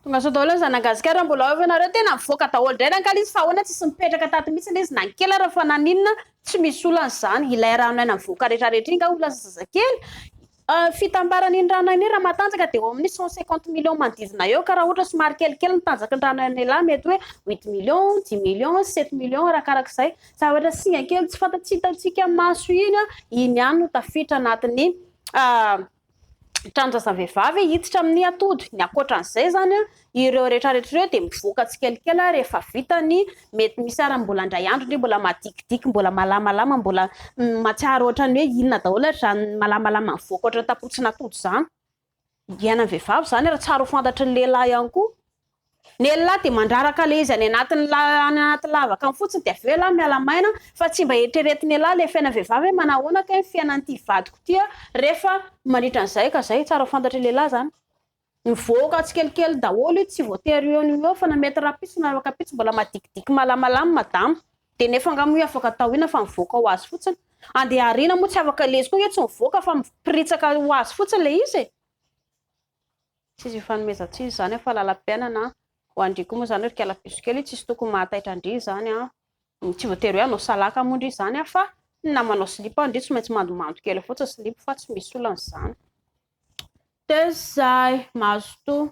tonga sao daholo zanagasikara mbola avy anareo tena mivoaka daholo indray nankala izy fa ahoana tsisy mipetraka tato mihitsy izy nankela raha fa naninona tsy misy olan'izany ilay rano aina mivoaka rehetrarehetra iny nga olona zazakely fitambarany iny rano iny raha matanjaka dia eo amin'ny 150 millions manodidina eo ka raha ohatra somary kelikely ny tanjaka ny rano aina lahy mety hoe 8 millions 10 millions 7 millions arakarak'izay za ohatra singa kely tsy fantatsy hitantsika maso iny ihany no tafiditra anatiny tranontsasavehivavy hiditra amin'ny atody ny akoatran'izay zany ireo rehetrarehetra ireo dia mivoaka tsikelikely rehefa vitany mety misy ara mbola andray andro ndre mbola madikidiky mbola malamalama mbola matsiaro ohatrany hoe inona daholo zany malamalama mivoaka ohatran'ny tapotsina atody zany iainan'ny vehivavy zany raha tsara ho fantatry ny lehilahy ihany koa ny lehilahy dia mandraraka le izy any anaty lavaka ny fotsiny dia aveo lahy miala maina fa tsy mba eritreretin'ny lehilahy le fiaina vehivavy hoe manahoana ka fiainan'ity vadiko tia rehefa mandritra an'izay ka zay tsara ho fantatry lehilahy zany mivoaka tsikelikely daholo tsy voatery eo fa na mety rapitso na rakapitso mbola madikidiky malamalama madama dia nefa angamba afaka atao ina fa mivoaka ho azy fotsiny andeha ariana moa tsy afaka lezy koa tsy mivoaka fa mipiritsaka ho azy fotsiny le izy tsisy ifanomezantsisy zany fa lalam-piainana ho andriako moa zany hoe rikalapiso kely tsisy tokony mahataitra andry zany tsy voatery hoe anao salaka moa ndry zany fa na manao silipo andry tsy maintsy mandomando kely fotsiny silipo fa tsy misy olan'izany dia zay mazotoa